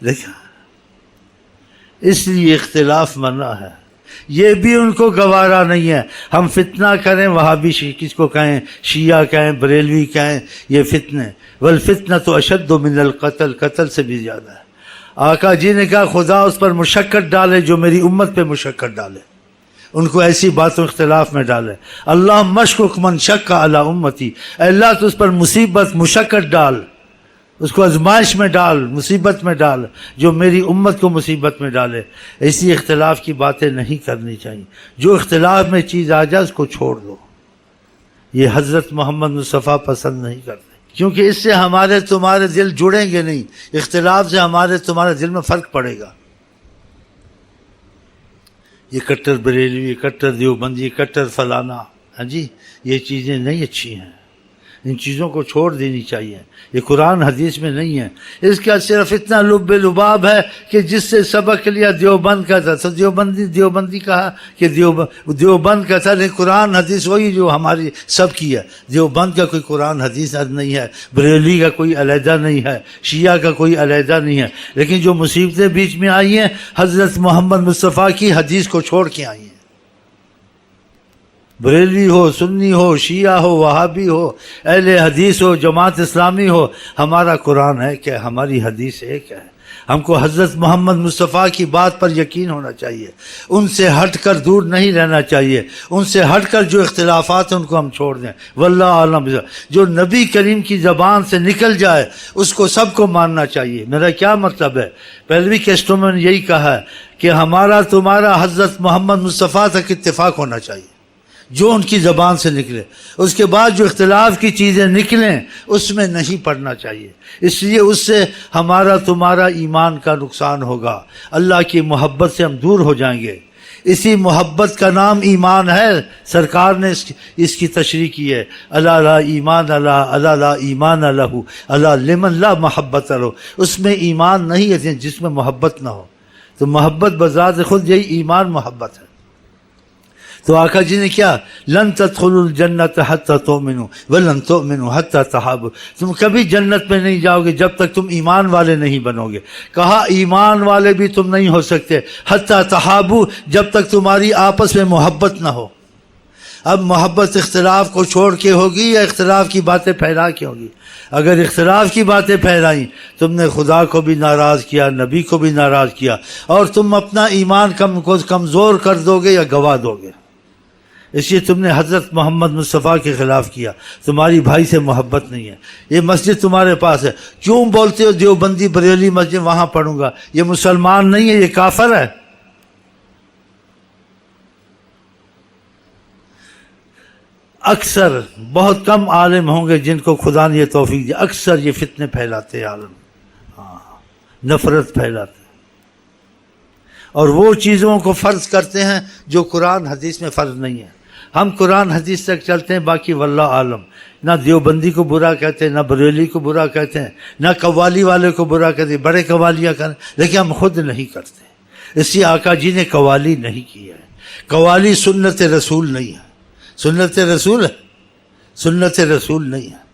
دیکھا، اس لیے اختلاف منع ہے، یہ بھی ان کو گوارا نہیں ہے۔ ہم فتنہ کریں، وہابی کس کو کہیں، شیعہ کہیں، بریلوی کہیں، یہ فتنے، والفتنۃ اشد من القتل، قتل سے بھی زیادہ ہے۔ آقا جی نے کہا خدا اس پر مشقت ڈالے جو میری امت پہ مشقت ڈالے، ان کو ایسی باتوں اختلاف میں ڈالے۔ اللہ مشکک من شک علی امتی، اے اللہ تو اس پر مصیبت مشقت ڈال، اس کو آزمائش میں ڈال، مصیبت میں ڈال، جو میری امت کو مصیبت میں ڈالے۔ ایسی اختلاف کی باتیں نہیں کرنی چاہیے، جو اختلاف میں چیز آ جائے اس کو چھوڑ دو۔ یہ حضرت محمد مصطفیٰ پسند نہیں کرتے، کیونکہ اس سے ہمارے تمہارے دل جڑیں گے نہیں، اختلاف سے ہمارے تمہارے دل میں فرق پڑے گا۔ یہ کٹر بریلوی، کٹر دیوبندی، کٹر فلانا، ہاں جی، یہ چیزیں نہیں اچھی ہیں، ان چیزوں کو چھوڑ دینی چاہیے، یہ قرآن حدیث میں نہیں ہے۔ اس کا صرف اتنا لب لباب ہے کہ جس سے سبق لیا دیوبند کا تھا تو دیوبندی کہا کہ دیوبند کا تھا، لیکن قرآن حدیث وہی جو ہماری سب کی ہے۔ دیوبند کا کوئی قرآن حدیث نہیں ہے، بریلوی کا کوئی علیحدہ نہیں ہے، شیعہ کا کوئی علیحدہ نہیں ہے، لیکن جو مصیبتیں بیچ میں آئی ہیں حضرت محمد مصطفیٰ کی حدیث کو چھوڑ کے آئی ہیں۔ بریلوی ہو، سنی ہو، شیعہ ہو، وہابی ہو، اہل حدیث ہو، جماعت اسلامی ہو، ہمارا قرآن ہے کہ ہماری حدیث ایک ہے۔ ہم کو حضرت محمد مصطفیٰ کی بات پر یقین ہونا چاہیے، ان سے ہٹ کر دور نہیں رہنا چاہیے، ان سے ہٹ کر جو اختلافات ہیں ان کو ہم چھوڑ دیں۔ واللہ عالم، جو نبی کریم کی زبان سے نکل جائے اس کو سب کو ماننا چاہیے۔ میرا کیا مطلب ہے، پہلوی قسطوں میں نے یہی کہا ہے کہ ہمارا تمہارا حضرت محمد مصطفیٰ تک اتفاق ہونا چاہیے جو ان کی زبان سے نکلے، اس کے بعد جو اختلاف کی چیزیں نکلیں اس میں نہیں پڑنا چاہیے، اس لیے اس سے ہمارا تمہارا ایمان کا نقصان ہوگا، اللہ کی محبت سے ہم دور ہو جائیں گے۔ اسی محبت کا نام ایمان ہے، سرکار نے اس کی تشریح کی ہے، الا لا ایمان اللہ، الا لا ایمان لہ، الا لمن لا محبت لہ، اس میں ایمان نہیں ہے جس میں محبت نہ ہو، تو محبت بذات خود یہی ایمان محبت ہے۔ تو آقا جی نے کیا، لن تدخلوا الجنت حتی تؤمنوا ولن تؤمنوا حتی تحابوا، تم کبھی جنت میں نہیں جاؤ گے جب تک تم ایمان والے نہیں بنو گے۔ کہا ایمان والے بھی تم نہیں ہو سکتے حتی تحابوا، جب تک تمہاری آپس میں محبت نہ ہو۔ اب محبت اختلاف کو چھوڑ کے ہوگی یا اختلاف کی باتیں پھیلا کے ہوگی؟ اگر اختلاف کی باتیں پھیلائیں تم نے خدا کو بھی ناراض کیا، نبی کو بھی ناراض کیا، اور تم اپنا ایمان کمزور کر دو گے یا گوا دو گے۔ اس لیے تم نے حضرت محمد مصطفیٰ کے خلاف کیا، تمہاری بھائی سے محبت نہیں ہے۔ یہ مسجد تمہارے پاس ہے، کیوں بولتے ہو دیوبندی بریلی مسجد وہاں پڑھوں گا؟ یہ مسلمان نہیں ہے، یہ کافر ہے۔ اکثر بہت کم عالم ہوں گے جن کو خدا نے یہ توفیق دی، اکثر یہ فتنے پھیلاتے عالم، نفرت پھیلاتے، اور وہ چیزوں کو فرض کرتے ہیں جو قرآن حدیث میں فرض نہیں ہے۔ ہم قرآن حدیث تک چلتے ہیں، باقی واللہ عالم، نہ دیوبندی کو برا کہتے ہیں، نہ بریلی کو برا کہتے ہیں، نہ قوالی والے کو برا کہتے ہیں، بڑے قوالیاں کریں، لیکن ہم خود نہیں کرتے۔ اس لیے آقا جی نے قوالی نہیں کی ہے، قوالی سنت رسول نہیں ہے، سنت رسول ہے، سنت رسول نہیں ہے۔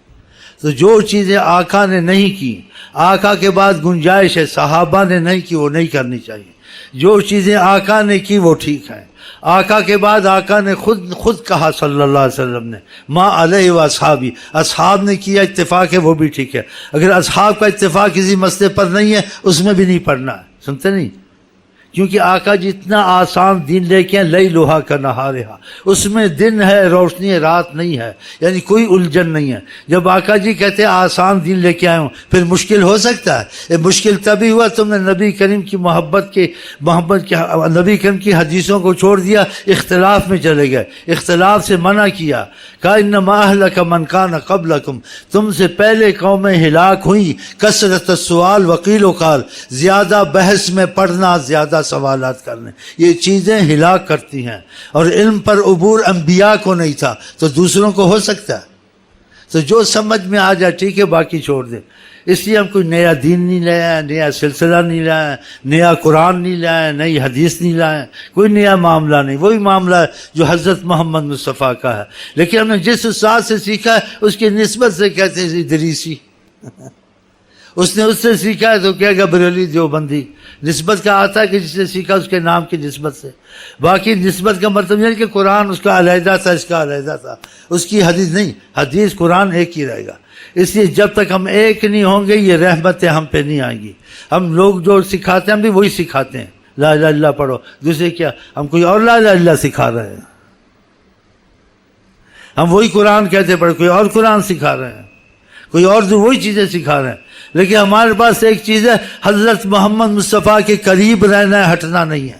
تو جو چیزیں آقا نے نہیں کی، آقا کے بعد گنجائش ہے، صحابہ نے نہیں کی، وہ نہیں کرنی چاہیے۔ جو چیزیں آقا نے کی وہ ٹھیک ہیں، آقا کے بعد آقا نے خود کہا صلی اللہ علیہ وسلم نے، ما علیہ و اصحابی، اصحاب نے کیا اتفاق ہے وہ بھی ٹھیک ہے۔ اگر اصحاب کا اتفاق کسی مسئلے پر نہیں ہے اس میں بھی نہیں پڑھنا ہے، سنتے نہیں؟ کیونکہ آقا جتنا آسان دین لے کے ہیں، لیلھا کنہارھا، اس میں دن ہے روشنی ہے، رات نہیں ہے، یعنی کوئی الجھن نہیں ہے۔ جب آقا جی کہتے ہیں آسان دین لے کے آئے ہوں، پھر مشکل ہو سکتا ہے؟ یہ مشکل تبھی ہوا تم نے نبی کریم کی محبت کے نبی کریم کی حدیثوں کو چھوڑ دیا، اختلاف میں چلے گئے، اختلاف سے منع کیا۔ کہا انما اہلک من کان قبلکم، تم سے پہلے قومیں ہلاک ہوئیں، کثرت السؤال وقیل و قال، زیادہ بحث میں پڑھنا، زیادہ سوالات کرنے، یہ چیزیں ہلاک کرتی ہیں۔ اور علم پر عبور انبیاء کو نہیں تھا تو دوسروں کو ہو سکتا ہے؟ تو جو سمجھ میں آ جائے ٹھیک ہے، باقی چھوڑ دیں۔ اس لیے ہم کوئی نیا دین نہیں لائے، نیا سلسلہ نہیں لائے، نیا قرآن نہیں لائے، نئی حدیث نہیں لائے، کوئی نیا معاملہ نہیں، وہی معاملہ ہے جو حضرت محمد مصطفیٰ کا ہے۔ لیکن ہم نے جس استاد سے سیکھا ہے اس کی نسبت سے کہتے ہیں ادریسی، اس نے اس سے سیکھا ہے تو کہے گا بریلوی دیوبندی. نسبت کا آتا ہے کہ جس نے سیکھا اس کے نام کی نسبت سے. باقی نسبت کا مطلب یہ ہے کہ قرآن اس کا علیحدہ تھا، اس کا علیحدہ تھا، اس کی حدیث نہیں. حدیث قرآن ایک ہی رہے گا. اس لیے جب تک ہم ایک نہیں ہوں گے یہ رحمتیں ہم پہ نہیں آئیں گی. ہم لوگ جو سکھاتے ہیں ہم بھی وہی سکھاتے ہیں، لا الہ الا اللہ پڑھو. دوسرے کیا ہم کوئی اور لا الہ الا اللہ سکھا رہے ہیں. ہم وہی قرآن کہتے پڑھو، کوئی اور قرآن سکھا رہے ہیں، کوئی اور وہی چیزیں سکھا رہے ہیں. لیکن ہمارے پاس ایک چیز ہے، حضرت محمد مصطفیٰ کے قریب رہنا ہے، ہٹنا نہیں ہے.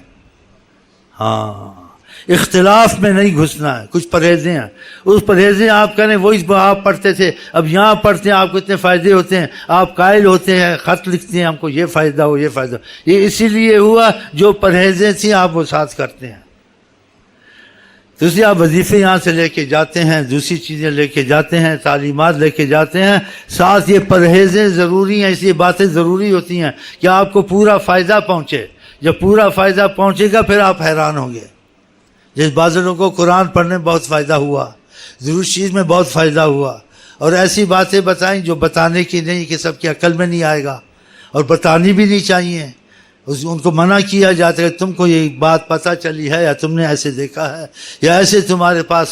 ہاں، اختلاف میں نہیں گھسنا ہے. کچھ پرہیزیں ہیں، اس پرہیزیں آپ کریں. وہی آپ پڑھتے تھے، اب یہاں پڑھتے ہیں، آپ کو اتنے فائدے ہوتے ہیں، آپ قائل ہوتے ہیں، خط لکھتے ہیں ہم کو یہ فائدہ ہو یہ فائدہ ہو. یہ اسی لیے ہوا جو پرہیزیں تھیں آپ وہ ساتھ کرتے ہیں. تو اس لیے آپ وظیفے یہاں سے لے کے جاتے ہیں، دوسری چیزیں لے کے جاتے ہیں، تعلیمات لے کے جاتے ہیں، ساتھ یہ پرہیزیں ضروری ہیں. اس لیے باتیں ضروری ہوتی ہیں کہ آپ کو پورا فائدہ پہنچے. جب پورا فائدہ پہنچے گا پھر آپ حیران ہوں گے. جس بعض لوگوں کو قرآن پڑھنے میں بہت فائدہ ہوا، ضرور چیز میں بہت فائدہ ہوا، اور ایسی باتیں بتائیں جو بتانے کی نہیں، کہ سب کی عقل میں نہیں آئے گا اور بتانی بھی نہیں چاہیے. ان کو منع کیا جاتا ہے کہ تم کو یہ بات پتہ چلی ہے یا تم نے ایسے دیکھا ہے یا ایسے تمہارے پاس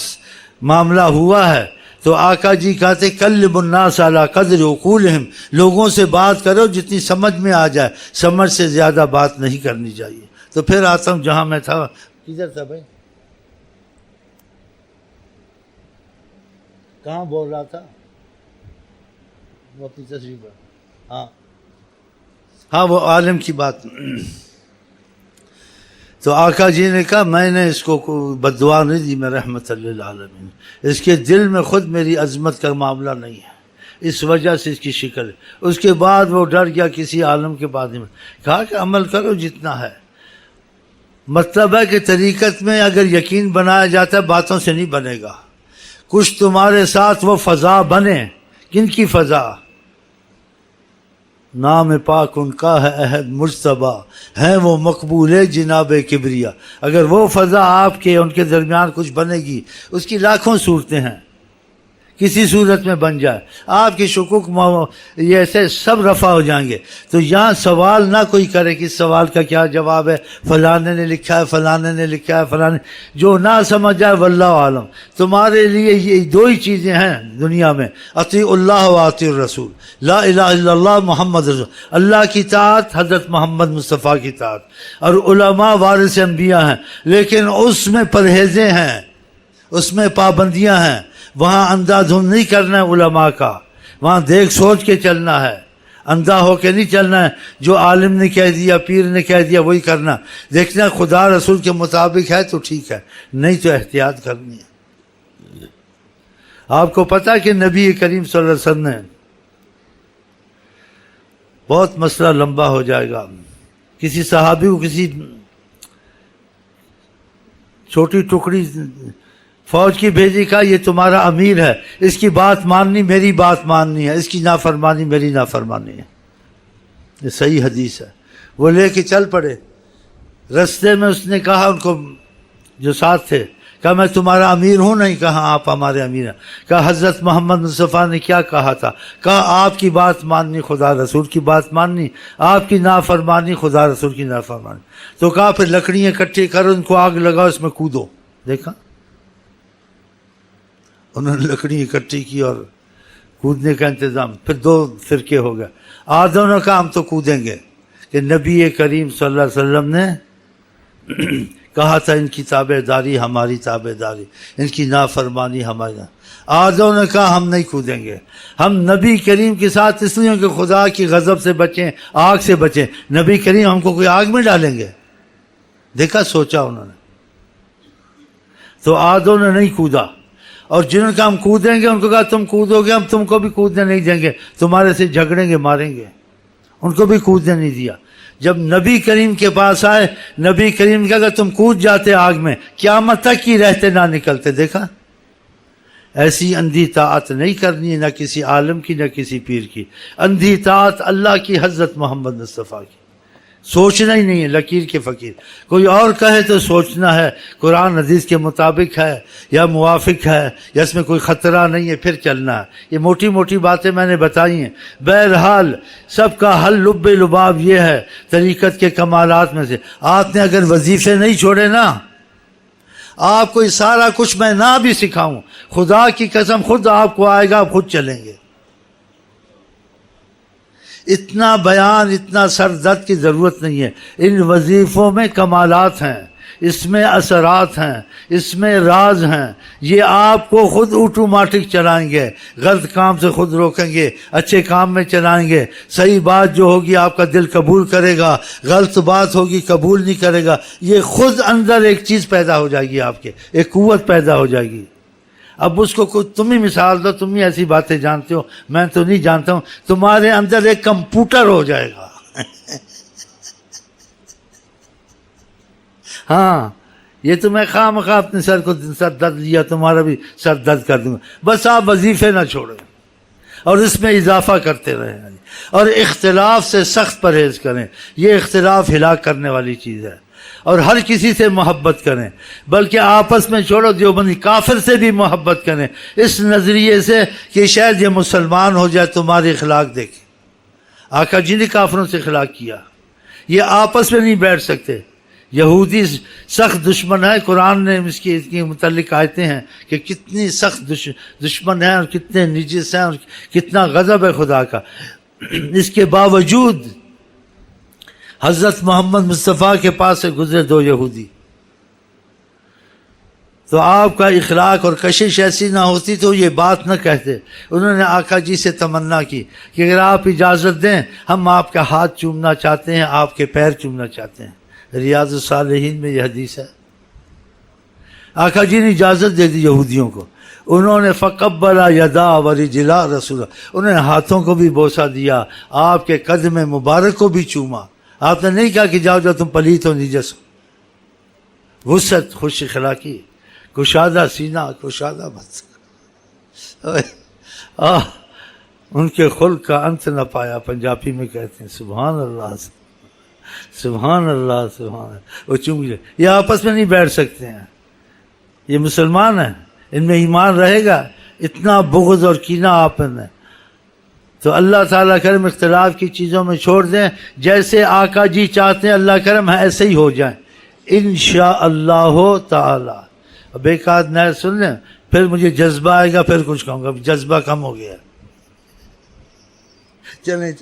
معاملہ ہوا ہے. تو آقا جی کہتے کلب الناس علی قدر عقولہم، لوگوں سے بات کرو جتنی سمجھ میں آ جائے، سمجھ سے زیادہ بات نہیں کرنی چاہیے. تو پھر آتا ہوں جہاں میں تھا. کدھر تھا بھائی؟ کہاں بول رہا تھا؟ وہ اپنی تصریح پر. ہاں وہ عالم کی بات. تو آقا جی نے کہا میں نے اس کو بد دعا نہیں دی، میں رحمت للعالمین. اس کے دل میں خود میری عظمت کا معاملہ نہیں ہے، اس وجہ سے اس کی شکل ہے. اس کے بعد وہ ڈر گیا کسی عالم کے بارے میں. کہا کہ عمل کرو جتنا ہے. مطلب ہے کہ طریقت میں اگر یقین بنایا جاتا ہے باتوں سے نہیں بنے گا. کچھ تمہارے ساتھ وہ فضا بنے. کن کی فضا؟ نام پاک ان کا ہے عہد مجتبیٰ، ہیں وہ مقبول جناب کبریا. اگر وہ فضا آپ کے ان کے درمیان کچھ بنے گی، اس کی لاکھوں صورتیں ہیں، کسی صورت میں بن جائے آپ کے شکوک یہ ایسے سب رفع ہو جائیں گے. تو یہاں سوال نہ کوئی کرے کہ اس سوال کا کیا جواب ہے، فلانے نے لکھا ہے، فلانے نے لکھا ہے، فلانے. جو نہ سمجھ جائے واللہ عالم. تمہارے لیے یہ دو ہی چیزیں ہیں دنیا میں، اطیع اللہ و اطیع الرسول. لا الہ الا اللہ محمد رسول اللہ کی اطاعت، حضرت محمد مصطفیٰ کی اطاعت. اور علماء وارث انبیاء ہیں، لیکن اس میں پرہیزیں ہیں، اس میں پابندیاں ہیں. وہاں اندھا دھند نہیں کرنا ہے علماء کا، وہاں دیکھ سوچ کے چلنا ہے، اندھا ہو کے نہیں چلنا ہے. جو عالم نے کہہ دیا، پیر نے کہہ دیا وہی کرنا. دیکھنا خدا رسول کے مطابق ہے تو ٹھیک ہے، نہیں تو احتیاط کرنی ہے. آپ کو پتہ کہ نبی کریم صلی اللہ علیہ وسلم نے، بہت مسئلہ لمبا ہو جائے گا، کسی صحابی کو کسی چھوٹی ٹکڑی فوج کی بھیجی، کہا یہ تمہارا امیر ہے، اس کی بات ماننی میری بات ماننی ہے، اس کی نافرمانی میری نافرمانی ہے. یہ صحیح حدیث ہے. وہ لے کے چل پڑے. رستے میں اس نے کہا ان کو جو ساتھ تھے، کہا میں تمہارا امیر ہوں؟ نہیں. کہا آپ ہمارے امیر ہیں. کہا حضرت محمد مصطفیٰ نے کیا کہا تھا؟ کہا آپ کی بات ماننی خدا رسول کی بات ماننی، آپ کی نافرمانی خدا رسول کی نافرمانی. تو کہا پھر لکڑیاں اکٹھی کرو، ان کو آگ لگاؤ، اس میں کودو. دیکھا انہوں نے لکڑی اکٹھی کی اور کودنے کا انتظام. پھر دو فرقے ہو گئے. آدھوں نے کہا ہم تو کودیں گے، کہ نبی کریم صلی اللہ علیہ وسلم نے کہا تھا ان کی تابع داری ہماری تابع داری، ان کی نافرمانی ہماری. آدھوں نے کہا ہم نہیں کودیں گے، ہم نبی کریم کے ساتھ اس لیے کہ خدا کی غضب سے بچیں، آگ سے بچیں. نبی کریم ہم کو کوئی آگ میں ڈالیں گے؟ دیکھا، سوچا انہوں نے. تو آدھوں نے نہیں کودا، اور جنہوں نے کہا ہم کودیں گے ان کو کہا تم کودو گے ہم تم کو بھی کودنے نہیں دیں گے، تمہارے سے جھگڑیں گے، ماریں گے. ان کو بھی کودنے نہیں دیا. جب نبی کریم کے پاس آئے، نبی کریم نے کہا کہ تم کود جاتے آگ میں، قیامت تک ہی رہتے نہ نکلتے. دیکھا، ایسی اندھی طاعت نہیں کرنی، نہ کسی عالم کی نہ کسی پیر کی. اندھی طاعت اللہ کی، حضرت محمد مصطفیٰ کی. سوچنا ہی نہیں ہے، لکیر کے فقیر. کوئی اور کہے تو سوچنا ہے قرآن حدیث کے مطابق ہے یا موافق ہے یا اس میں کوئی خطرہ نہیں ہے، پھر چلنا ہے. یہ موٹی موٹی باتیں میں نے بتائی ہیں. بہرحال سب کا حل لب لباب یہ ہے طریقت کے کمالات میں سے. آپ نے اگر وظیفے نہیں چھوڑے نا، آپ کو یہ سارا کچھ میں نہ بھی سکھاؤں، خدا کی قسم خود آپ کو آئے گا، آپ خود چلیں گے. اتنا بیان، اتنا سر درد کی ضرورت نہیں ہے. ان وظیفوں میں کمالات ہیں، اس میں اثرات ہیں، اس میں راز ہیں. یہ آپ کو خود آٹومیٹک چلائیں گے، غلط کام سے خود روکیں گے، اچھے کام میں چلائیں گے. صحیح بات جو ہوگی آپ کا دل قبول کرے گا، غلط بات ہوگی قبول نہیں کرے گا. یہ خود اندر ایک چیز پیدا ہو جائے گی، آپ کے ایک قوت پیدا ہو جائے گی. اب اس کو تم ہی مثال دو، تم ہی ایسی باتیں جانتے ہو، میں تو نہیں جانتا ہوں. تمہارے اندر ایک کمپیوٹر ہو جائے گا. ہاں، یہ تو میں خواہ مخواہ اپنے سر کو سر درد لیا، تمہارا بھی سر درد کر دوں گا. بس آپ وظیفے نہ چھوڑیں اور اس میں اضافہ کرتے رہیں، اور اختلاف سے سخت پرہیز کریں. یہ اختلاف ہلاک کرنے والی چیز ہے. اور ہر کسی سے محبت کریں، بلکہ آپس میں چھوڑو، دیوبندی کافر سے بھی محبت کریں، اس نظریے سے کہ شاید یہ مسلمان ہو جائے، تمہارے اخلاق دیکھیں. آقا جی نے کافروں سے اخلاق کیا. یہ آپس میں نہیں بیٹھ سکتے. یہودی سخت دشمن ہے، قرآن نے اس کی متعلق آیتیں ہیں کہ کتنی سخت دشمن ہیں اور کتنے نجس ہیں اور کتنا غضب ہے خدا کا. اس کے باوجود حضرت محمد مصطفیٰ کے پاس سے گزرے دو یہودی، تو آپ کا اخلاق اور کشش ایسی نہ ہوتی تو یہ بات نہ کہتے. انہوں نے آقا جی سے تمنا کی کہ اگر آپ اجازت دیں ہم آپ کا ہاتھ چومنا چاہتے ہیں، آپ کے پیر چومنا چاہتے ہیں. ریاض الصالحین میں یہ حدیث ہے. آقا جی نے اجازت دے دی یہودیوں کو. انہوں نے فقبل یدا ورجلا رسول، انہوں نے ہاتھوں کو بھی بوسہ دیا، آپ کے قدم مبارک کو بھی چوما. آپ نے نہیں کہا کہ جاؤ جاؤ تم پلیت ہو، نجس ہو. وسعت، خوش اخلاقی، کشادہ سینہ، کشادہ بس. ان کے خلق کا انت نہ پایا، پنجابی میں کہتے ہیں. سبحان اللہ، سبحان اللہ، سبحان اللہ. وہ چونک لے، یہ آپس میں نہیں بیٹھ سکتے ہیں. یہ مسلمان ہیں، ان میں ایمان رہے گا. اتنا بغض اور کینہ آپ میں. تو اللہ تعالیٰ کرم اختلاف کی چیزوں میں چھوڑ دیں. جیسے آقا جی چاہتے ہیں اللہ کرم ایسے ہی ہو جائیں انشاءاللہ تعالی. اب ایک آدھ نئے سن لیں، پھر مجھے جذبہ آئے گا، پھر کچھ کہوں گا. جذبہ کم ہو گیا. چلیں